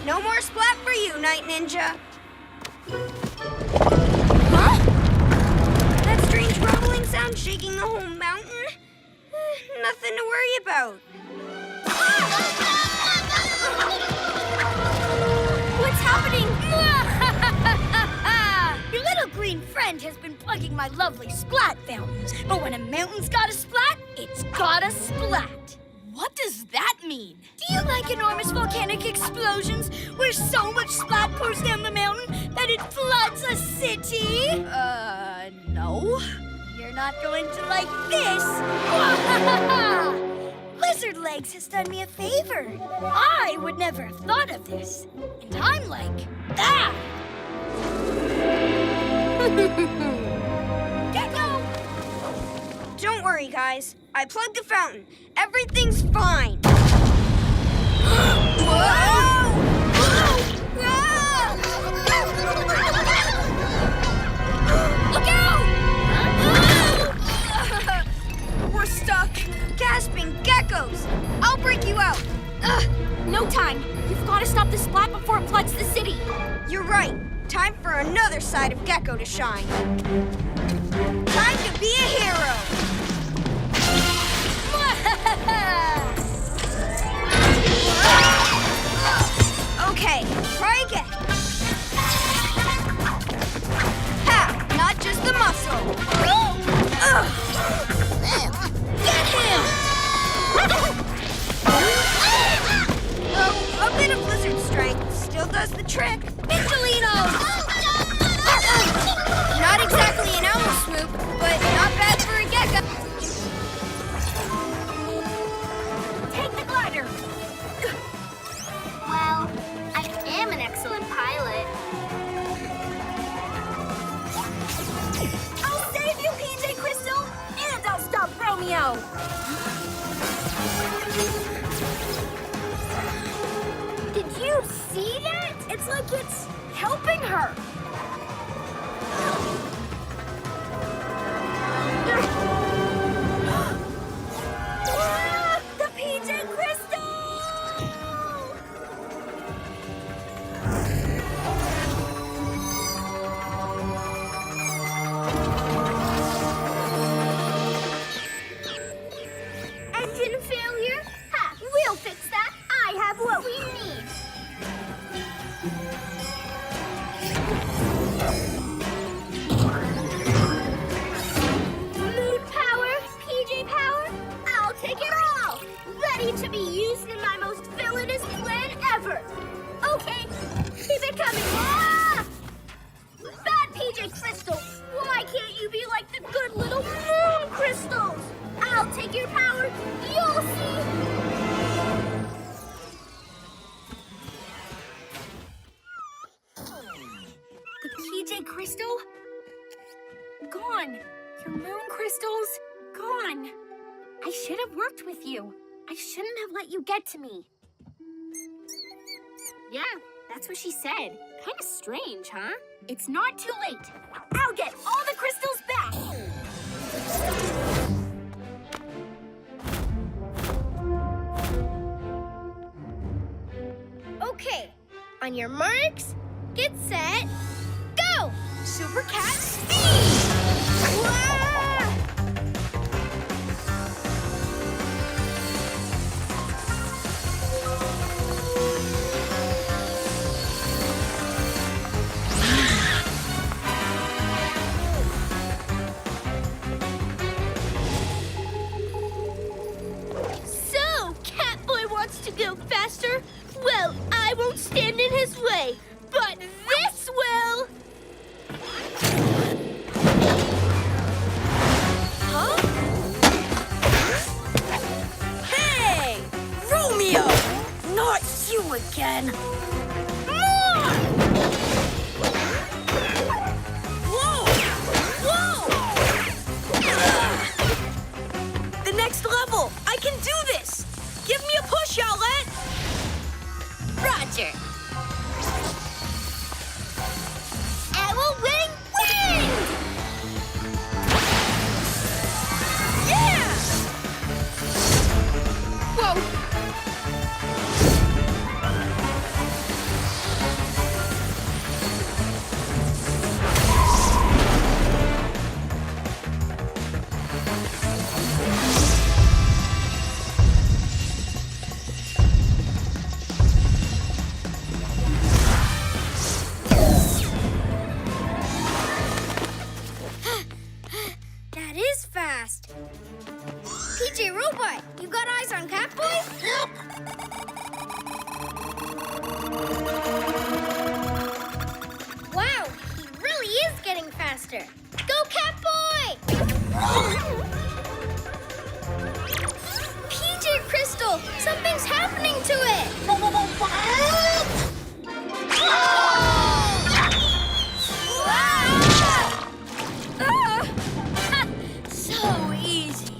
No more splat for you, Night Ninja. Huh? That strange rumbling sound shaking the whole mountain? Nothing to worry about. What's happening? Your little green friend has been plugging my lovely splat fountains. But when a mountain's got a splat, it's got a splat. What does that mean? Do you like enormous volcanic explosions where so much splat pours down the mountain that it floods a city? No. You're not going to like this. Lizard Legs has done me a favor. I would never have thought of this. And I'm like that. Gekko! Don't worry, guys. I plugged the fountain. Everything's fine. Look out! We're stuck. Gasping geckos. I'll break you out. No time. You've got to stop the splat before it floods the city. You're right. Time for another side of Gekko to shine. Time to be a hero. Okay, try again. Ha! Not just the muscle. Get him! Oh, a bit of lizard strength still does the trick. Vigilinos! Not exactly an owl swoop, but not bad for a gecko. Take the glider! Well, I am an excellent pilot. I'll save you, PJ Crystal! And I'll stop Romeo! Did you see that? It's like it's helping her. The PJ Crystal! Engine failure? Ha! We'll fix that. I have what we need. Mood power, PJ power, I'll take it all. Ready to be used in my most villainous plan ever. Okay, keep it coming. Ah! Bad PJ Crystal, why can't you be like the good little moon crystals? I'll take your power, you'll see. The PJ Crystal? Gone. Your moon crystals? Gone. I should have worked with you. I shouldn't have let you get to me. Yeah, that's what she said. Kind of strange, huh? It's not too late. I'll get all the crystals back. Okay, on your marks, get set, go! Super Cat Speed! his way, but this will! Huh? Hey! Romeo! Not you again! More! Whoa! Whoa! The next level! I can do this! Give me a push, Owlette! Roger! Owl wing wind! Yeah! Whoa! That is fast. PJ Robot, you got eyes on Catboy? Wow, he really is getting faster. Go, Catboy! PJ Crystal, something's happening to it. So easy.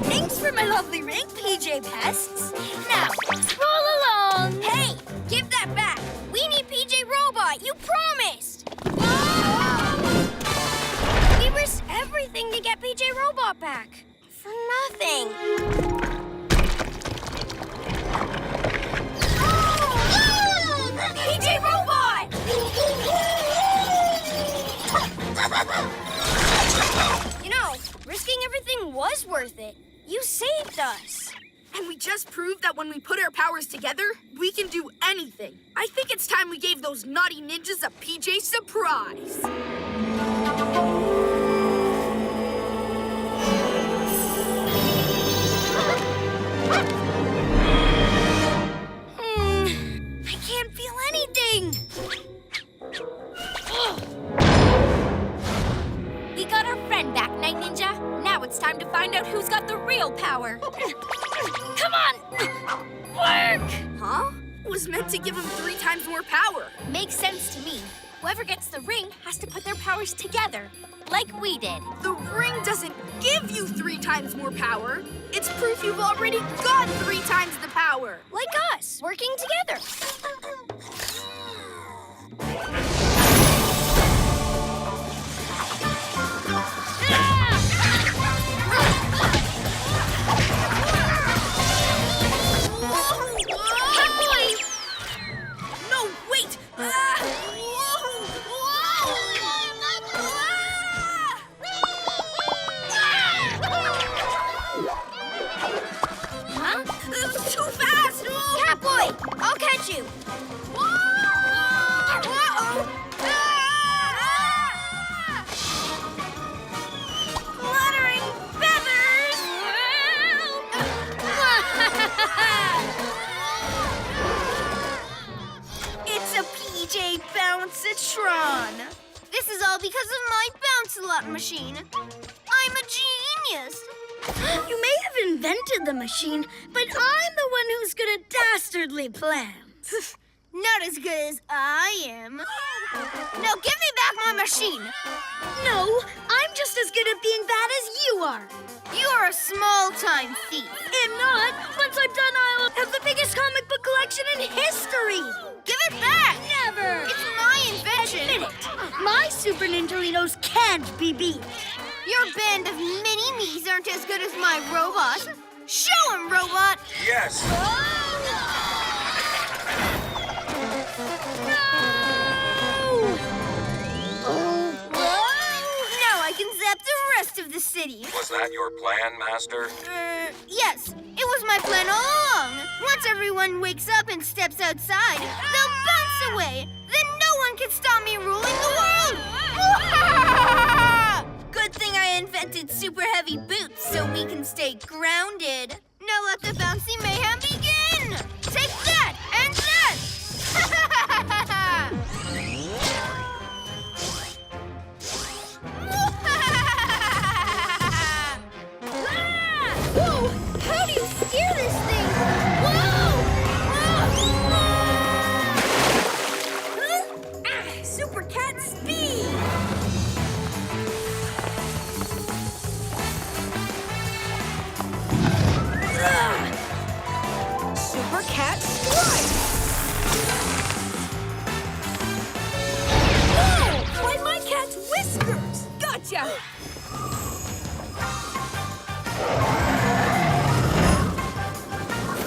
Thanks for my lovely ring, PJ Pests. Now, stroll along. Hey, give that back. We need PJ Robot, you promised. We risked everything to get PJ Robot back. For nothing. PJ Robot! You know, risking everything was worth it. You saved us. And we just proved that when we put our powers together, we can do anything. I think it's time we gave those naughty ninjas a PJ surprise. I can't feel anything. We got our friend back, Night Ninja. Now it's time to find out who's got the real power. Come on! Work! Huh? It was meant to give him 3 times more power. Makes sense to me. Whoever gets the ring has to put their powers together, like we did. The ring doesn't give you 3 times more power. It's proof you've already got 3 times the power. Like us, working together. Catboy! No, wait! Huh? Too fast! Catboy, I'll catch you. Fluttering feathers! It's a PJ Bounce-a-tron. This is all because of my bounce-a-lot machine. I'm a genius. You may have invented the machine, but I'm the one who's good at dastardly plans. Not as good as I am. Now give me back my machine. No, I'm just as good at being bad as you are. You're a small-time thief. If not, once I'm done, I'll have the biggest comic book collection in history. Give it back. Never. It's my invention. Admit it. My Super Nintelinos can't be beat. Your band of mini-me's aren't as good as my robot. Show him, robot. Yes. Now I can zap the rest of the city. Was that your plan, Master? Yes, it was my plan all along. Once everyone wakes up and steps outside, they'll bounce away. Then no one can stop me ruling the world. Good thing I invented super heavy boots so we can stay grounded. Now let the bouncy mayhem begin. Take that and that. Gotcha!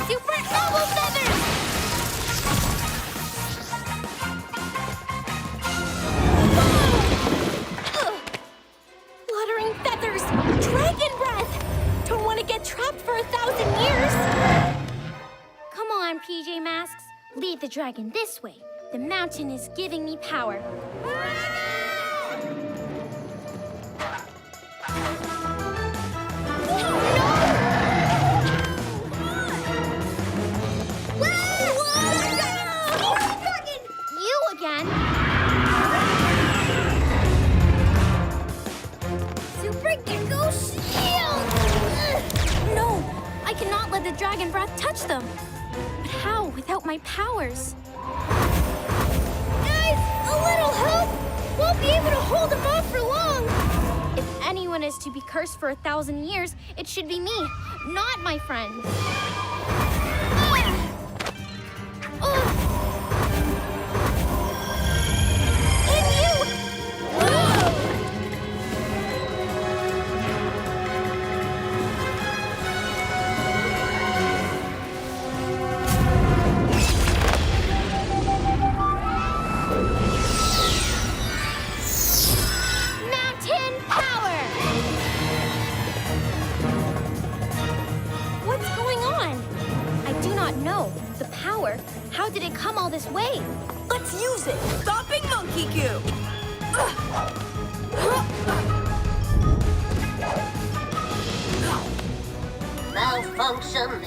Super elbow feathers! Fluttering feathers! Dragon breath! Don't want to get trapped for 1,000 years! Come on, PJ Masks. Lead the dragon this way. The mountain is giving me power. You again? Super Gekko shield! No, I cannot let the dragon breath touch them. But how without my powers? Guys, a little help! Won't be able to hold them off for long. If anyone is to be cursed for 1,000 years, it should be me, not my friend. And you! Mountain power! What's going on? I do not know. The power? How did it come all this way? Let's use it! Stopping monkey goo! Malfunctioning.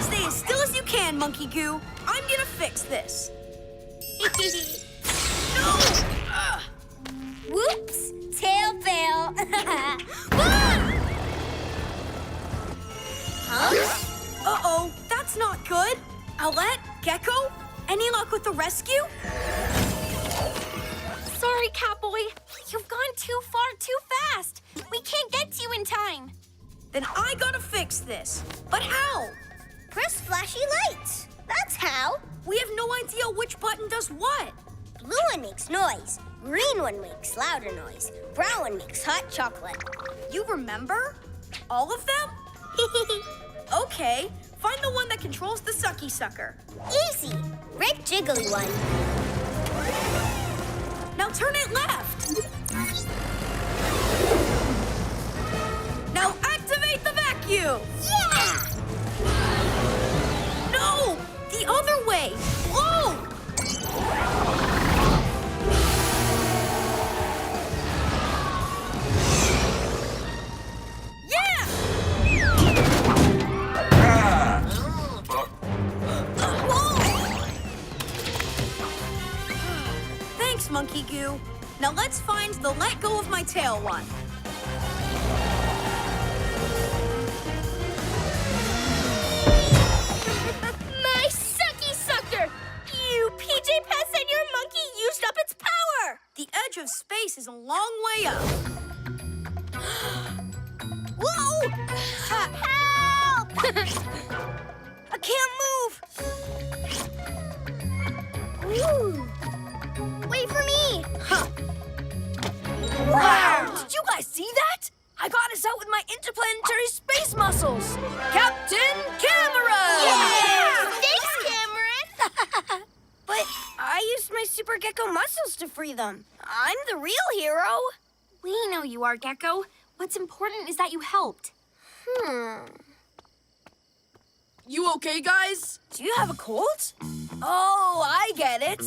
Stay as still as you can, monkey goo. I'm gonna fix this. No! Whoops! Tail fail. Uh-oh, that's not good. Owlette, Gekko, any luck with the rescue? Sorry, Catboy. You've gone too far too fast. We can't get to you in time. Then I gotta fix this. But how? Press flashy lights. That's how. We have no idea which button does what. Blue one makes noise. Green one makes louder noise. Brown one makes hot chocolate. You remember? All of them? Okay, find the one that controls the sucky sucker. Easy. Red jiggly one. Now turn it left. Now activate the vacuum. Yeah! No, the other way. Whoa! Yeah! Thanks, Monkey Goo. Now let's find the let go of my tail one. My sucky sucker! You PJ Pets and your monkey used up its power! The edge of space is a long way up. Whoa! Help! I can't move! Ooh. Wait for me! Huh. Wow! Did you guys see that? I got us out with my interplanetary space muscles! Captain Cameron! Yeah! Thanks, Cameron! But I used my Super Gekko muscles to free them. I'm the real hero. We know you are, Gekko. What's important is that you helped. You okay, guys? Do you have a cold? Oh, I get it.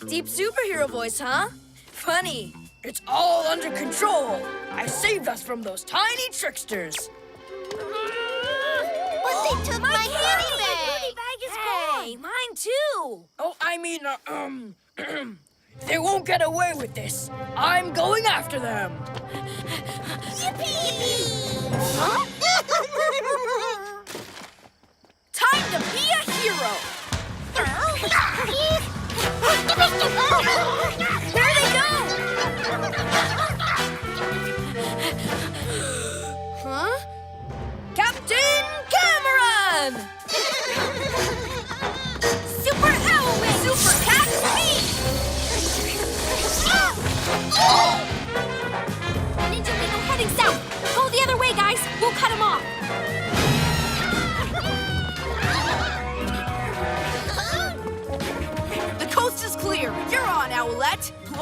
Deep superhero voice, huh? Funny. It's all under control. I saved us from those tiny tricksters. But they took my goodie bag. Hey, mine too. Oh, I mean, they won't get away with this. I'm going after them. Yippee! Huh? Time to be a hero! There they go! Huh? Captain Cameron!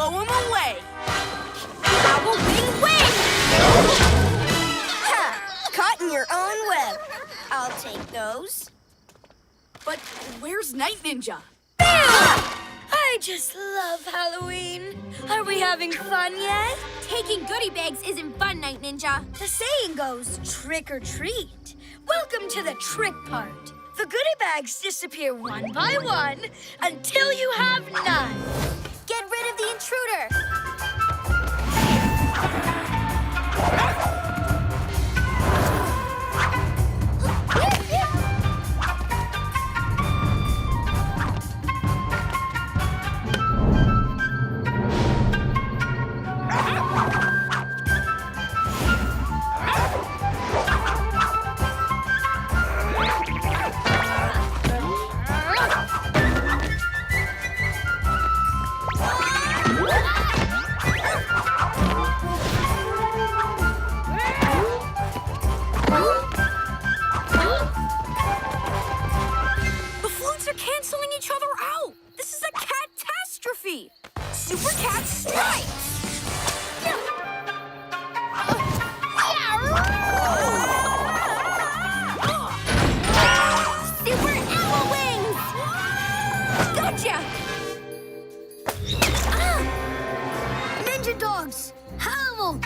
blow them away. Owl wing wing! Ha! Caught in your own web. I'll take those. But where's Night Ninja? I just love Halloween. Are we having fun yet? Taking goodie bags isn't fun, Night Ninja. The saying goes, trick or treat. Welcome to the trick part. The goodie bags disappear one by one until you have none. Get rid of the intruder. The flutes are canceling each other out. This is a catastrophe. Super Cat strikes. Super owl wings! Gotcha! Ninja dogs, howl!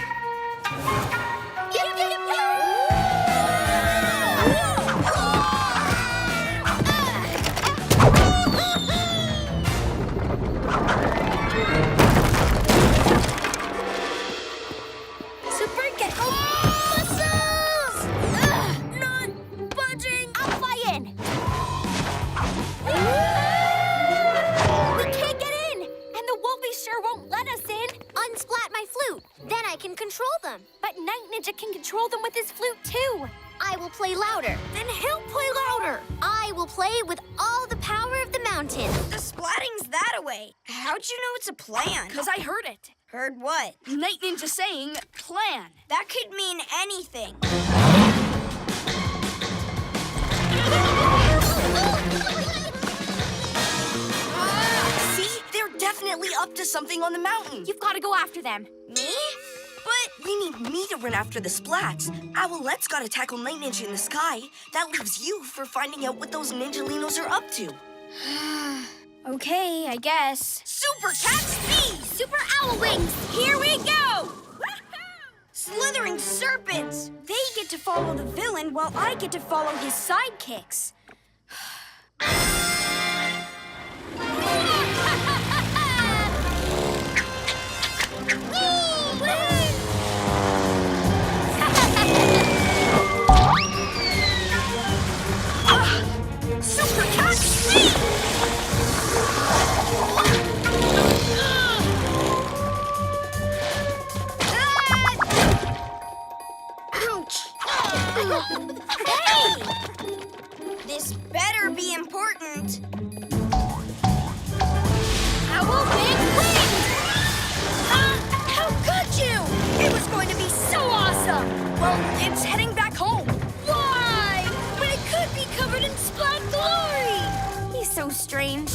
Super Gekko muscles! Not budging! I'll fly in. We can't get in, and the wolfies sure won't let us in. Unsplat my flute, then I can control them. But Night Ninja can control them with his flute too. I will play louder. Then he'll play louder. I will play with all the power of the mountain. The splatting's that away. How'd you know it's a plan? Because I heard it. Heard what? Night Ninja saying, plan. That could mean anything. See? They're definitely up to something on the mountain. You've got to go after them. Me? But we need me to run after the splats. Owlette's gotta tackle Night Ninja in the sky. That leaves you for finding out what those Ninjalinos are up to. Okay, I guess. Super Cat speed! Super owl wings, here we go! Slithering serpents! They get to follow the villain while I get to follow his sidekicks. Super Cat speed! Hey! This better be important. Owl wing wing! How could you? It was going to be so awesome. Well, it's heading back home. Why? When it could be covered in splat glory. He's so strange.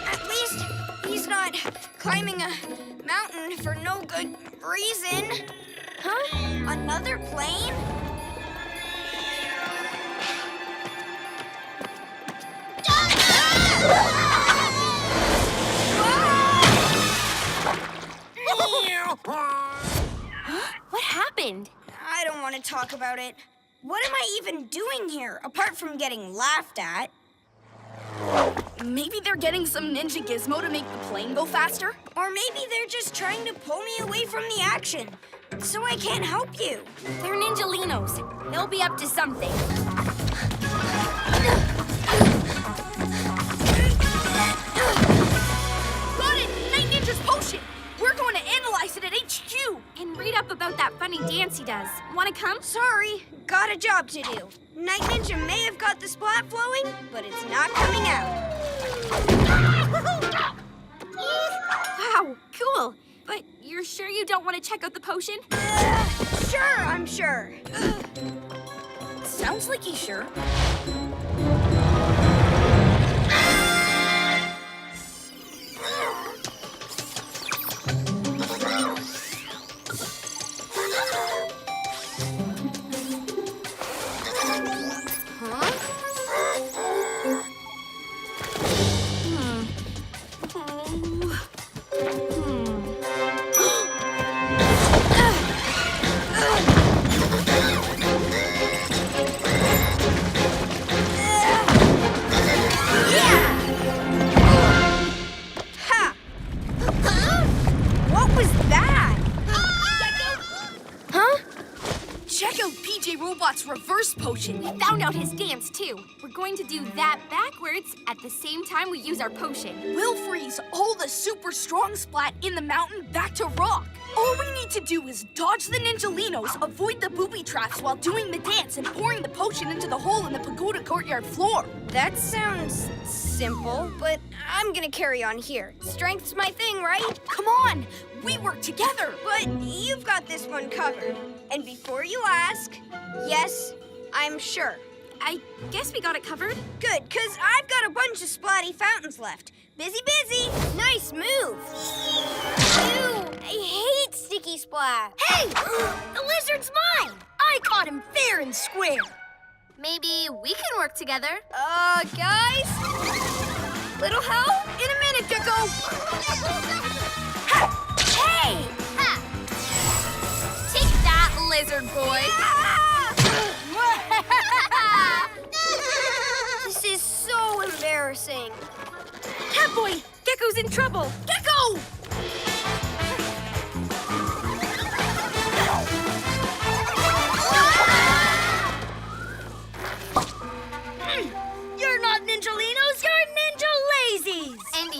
At least he's not climbing a mountain for no good reason. Huh? Another plane? What happened? I don't want to talk about it. What am I even doing here, apart from getting laughed at? Maybe they're getting some ninja gizmo to make the plane go faster? Or maybe they're just trying to pull me away from the action, so I can't help you. They're Ninjalinos. They'll be up to something. Got it! Night Ninja's potion! We're going to analyze it at HQ! And read up about that funny dance he does. Want to come? Sorry, got a job to do. Night Ninja may have got the splat flowing, but it's not coming out. Wow, cool. But you're sure you don't want to check out the potion? Sure, I'm sure. Sounds like he's sure. potion. We found out his dance, too. We're going to do that backwards at the same time we use our potion. We'll freeze all the super strong Splat in the mountain back to rock. All we need to do is dodge the Ninjalinos, avoid the booby traps while doing the dance and pouring the potion into the hole in the pagoda courtyard floor. That sounds simple, but I'm gonna carry on here. Strength's my thing, right? Come on, we work together. But you've got this one covered. And before you ask, yes, I'm sure. I guess we got it covered. Good, 'cause I've got a bunch of splatty fountains left. Busy, busy. Nice move. Ew, I hate sticky splat. Hey! The lizard's mine! I caught him fair and square. Maybe we can work together. Guys? Little help? In a minute, Gekko. Hey! Ha! Take that, lizard boy. This is so embarrassing. Catboy, Gekko's in trouble. Gekko! You're not Ninjalinos, you're Ninja-Lazies. And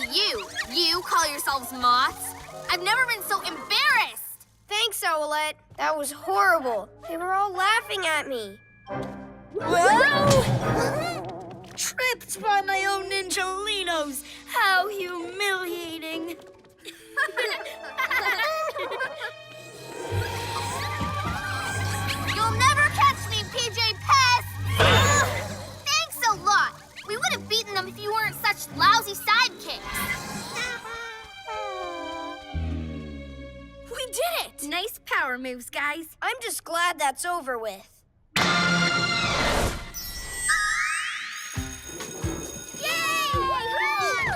you call yourselves moths? I've never been so embarrassed. Thanks, Owlette. That was horrible. They were all laughing at me. Tripped by my own Ninjalinos. How humiliating. You'll never catch me, PJ Pest! Thanks a lot. We would have beaten them if you weren't such lousy sidekicks. We did it! Nice power moves, guys. I'm just glad that's over with.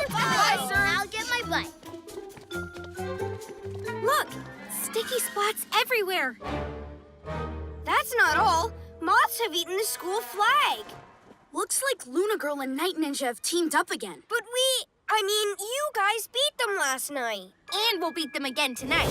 Bye, sir. I'll get my bike. Look, sticky spots everywhere. That's not all. Moths have eaten the school flag. Looks like Luna Girl and Night Ninja have teamed up again. But you guys beat them last night. And we'll beat them again tonight.